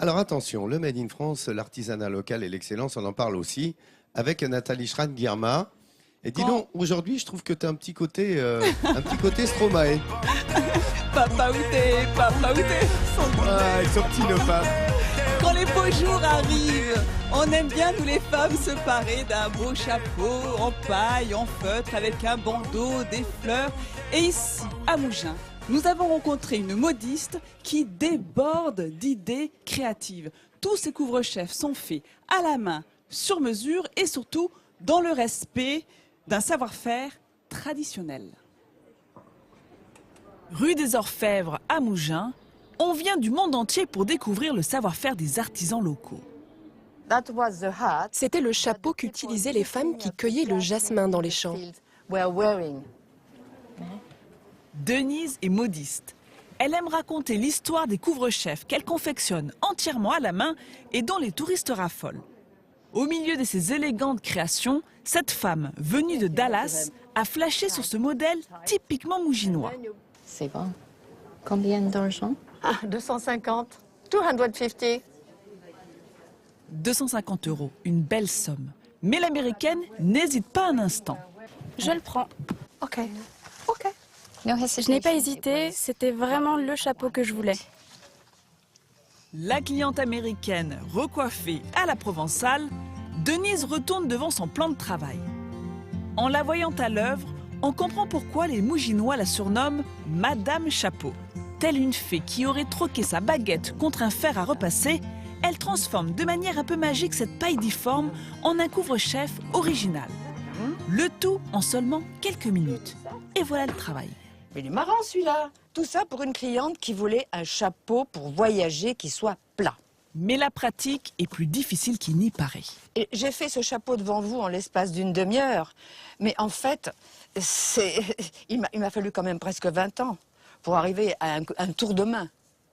Alors attention, le Made in France, l'artisanat local et l'excellence, on en parle aussi avec Nathalie Schran-Guillerma. Et dis donc, aujourd'hui, je trouve que tu as un petit côté Stromae. Papa outé, Ah, avec son petit leopard. Quand les beaux jours arrivent, on aime bien, nous les femmes, se parer d'un beau chapeau en paille, en feutre, avec un bandeau, des fleurs. Et ici, à Mougins, nous avons rencontré une modiste qui déborde d'idées créatives. Tous ces couvre-chefs sont faits à la main, sur mesure et surtout dans le respect d'un savoir-faire traditionnel. Rue des Orfèvres à Mougins, on vient du monde entier pour découvrir le savoir-faire des artisans locaux. C'était le chapeau qu'utilisaient les femmes qui cueillaient le jasmin dans les champs. Denise est modiste. Elle aime raconter l'histoire des couvre-chefs qu'elle confectionne entièrement à la main et dont les touristes raffolent. Au milieu de ces élégantes créations, cette femme, venue de Dallas, a flashé sur ce modèle typiquement mouginois. C'est bon. Combien d'argent? 250. 250. 250 €, une belle somme. Mais l'américaine n'hésite pas un instant. Je le prends. OK. Je n'ai pas hésité, c'était vraiment le chapeau que je voulais. La cliente américaine recoiffée à la provençale, Denise retourne devant son plan de travail. En la voyant à l'œuvre, on comprend pourquoi les Mouginois la surnomment Madame Chapeau. Telle une fée qui aurait troqué sa baguette contre un fer à repasser, elle transforme de manière un peu magique cette paille difforme en un couvre-chef original. Le tout en seulement quelques minutes. Et voilà le travail. Mais il est marrant celui-là. Tout ça pour une cliente qui voulait un chapeau pour voyager qui soit plat. Mais la pratique est plus difficile qu'il n'y paraît. Et j'ai fait ce chapeau devant vous en l'espace d'une demi-heure. Mais en fait, il m'a fallu quand même presque 20 ans pour arriver à un tour de main.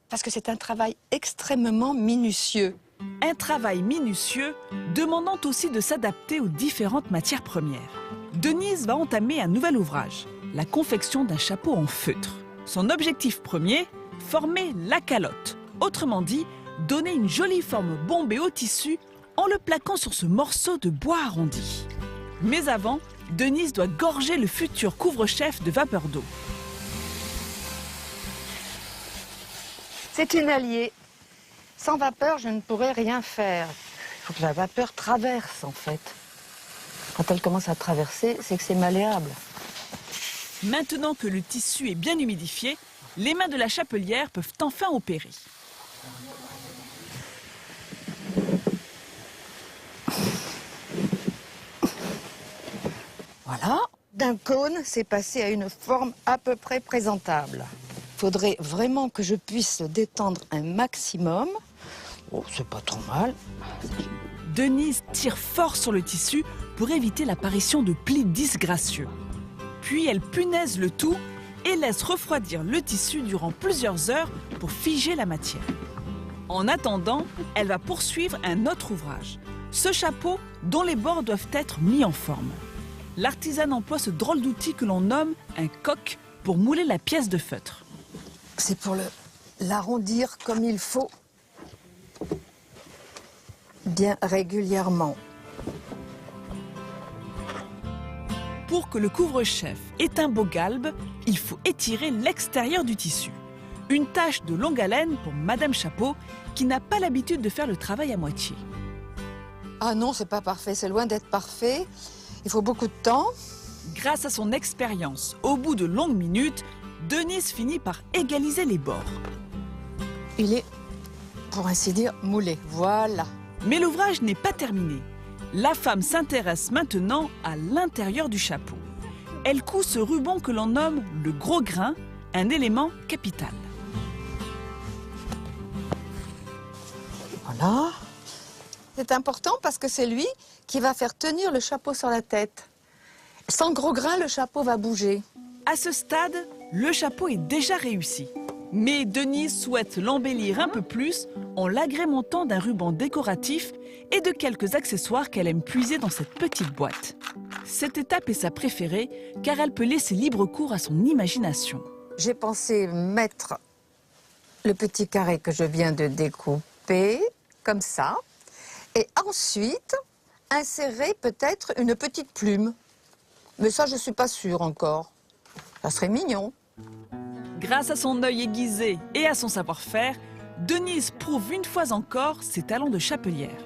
Parce que c'est un travail extrêmement minutieux. Un travail minutieux demandant aussi de s'adapter aux différentes matières premières. Denise va entamer un nouvel ouvrage, la confection d'un chapeau en feutre. Son objectif premier, former la calotte. Autrement dit, donner une jolie forme bombée au tissu en le plaquant sur ce morceau de bois arrondi. Mais avant, Denise doit gorger le futur couvre-chef de vapeur d'eau. C'est une alliée. Sans vapeur, je ne pourrais rien faire. Il faut que la vapeur traverse, en fait. Quand elle commence à traverser, c'est que c'est malléable. Maintenant que le tissu est bien humidifié, les mains de la chapelière peuvent enfin opérer. Voilà. D'un cône, c'est passé à une forme à peu près présentable. Il faudrait vraiment que je puisse le détendre un maximum. Oh, c'est pas trop mal. Denise tire fort sur le tissu pour éviter l'apparition de plis disgracieux. Puis elle punaise le tout et laisse refroidir le tissu durant plusieurs heures pour figer la matière. En attendant, elle va poursuivre un autre ouvrage. Ce chapeau dont les bords doivent être mis en forme. L'artisane emploie ce drôle d'outil que l'on nomme un coq pour mouler la pièce de feutre. C'est pour l'arrondir comme il faut, bien régulièrement. Pour que le couvre-chef ait un beau galbe, il faut étirer l'extérieur du tissu. Une tâche de longue haleine pour Madame Chapeau, qui n'a pas l'habitude de faire le travail à moitié. Ah non, c'est pas parfait, c'est loin d'être parfait. Il faut beaucoup de temps. Grâce à son expérience, au bout de longues minutes, Denise finit par égaliser les bords. Il est, pour ainsi dire, moulé. Voilà. Mais l'ouvrage n'est pas terminé. La femme s'intéresse maintenant à l'intérieur du chapeau. Elle coud ce ruban que l'on nomme le gros grain, un élément capital. Voilà. C'est important parce que c'est lui qui va faire tenir le chapeau sur la tête. Sans gros grain, le chapeau va bouger. À ce stade, le chapeau est déjà réussi. Mais Denise souhaite l'embellir un peu plus en l'agrémentant d'un ruban décoratif et de quelques accessoires qu'elle aime puiser dans cette petite boîte. Cette étape est sa préférée car elle peut laisser libre cours à son imagination. J'ai pensé mettre le petit carré que je viens de découper découper comme ça. Et ensuite, insérer peut-être une petite plume. Mais ça, je ne suis pas sûre encore. Ça serait mignon. Grâce à son œil aiguisé et à son savoir-faire, Denise prouve une fois encore ses talents de chapelière.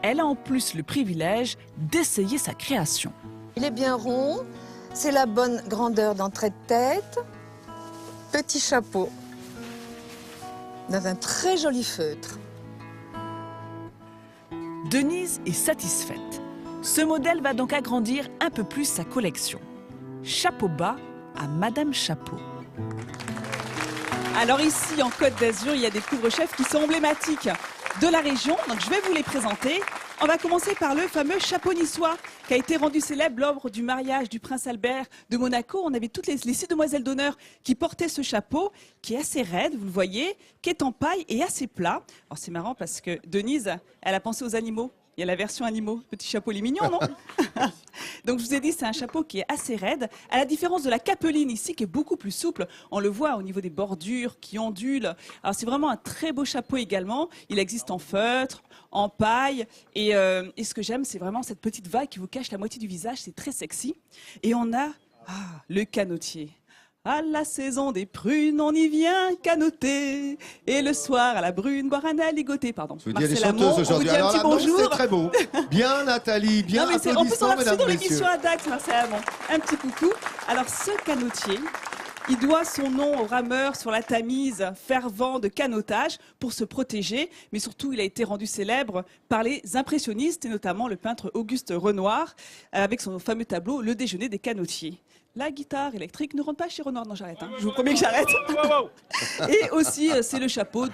Elle a en plus le privilège d'essayer sa création. Il est bien rond, c'est la bonne grandeur d'entrée de tête. Petit chapeau, dans un très joli feutre. Denise est satisfaite. Ce modèle va donc agrandir un peu plus sa collection. Chapeau bas à Madame Chapeau. Alors ici, en Côte d'Azur, il y a des couvre-chefs qui sont emblématiques de la région. Donc je vais vous les présenter. On va commencer par le fameux chapeau niçois qui a été rendu célèbre lors du mariage du prince Albert de Monaco. On avait toutes les 6 demoiselles d'honneur qui portaient ce chapeau qui est assez raide, vous le voyez, qui est en paille et assez plat. Alors c'est marrant parce que Denise, elle a pensé aux animaux. Il y a la version animaux. Petit chapeau, il est mignon, non? Donc je vous ai dit, c'est un chapeau qui est assez raide. À la différence de la capeline ici, qui est beaucoup plus souple. On le voit au niveau des bordures qui ondulent. Alors c'est vraiment un très beau chapeau également. Il existe en feutre, en paille. Et ce que j'aime, c'est vraiment cette petite vague qui vous cache la moitié du visage. C'est très sexy. Et on a le canotier. À la saison des prunes, on y vient canoter. Et le soir, à la brune, boire un aligoté. Pardon. Je vous dis, elle est Marcel chanteuse Amont, on vous aujourd'hui. dit un Alors petit là, non, bonjour. c'est très beau. Bien Nathalie, bien Non, mais en plus, on applaudissements, l'a reçu mesdames, dans messieurs. l'émission à Dax, Marcel Amont. Un petit coucou. Alors, ce canotier, il doit son nom au rameur sur la Tamise, fervent de canotage pour se protéger. Mais surtout, il a été rendu célèbre par les impressionnistes et notamment le peintre Auguste Renoir avec son fameux tableau Le déjeuner des canotiers. La guitare électrique ne rentre pas chez Renoir. Non, j'arrête. Je vous promets que j'arrête. Et aussi, c'est le chapeau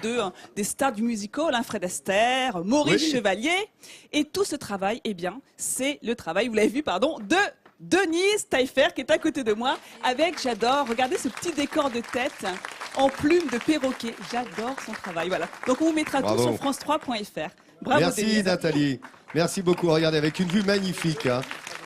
des stars du musical, Fred Astaire, Maurice Chevalier. Et tout ce travail, eh bien, c'est le travail, vous l'avez vu, pardon, de Denise Taillefer, qui est à côté de moi, avec, j'adore, regardez ce petit décor de tête en plume de perroquet. J'adore son travail, voilà. Donc, on vous mettra tout sur france3.fr. Bravo, Merci Denise. Nathalie. Merci beaucoup. Regardez, avec une vue magnifique. Hein.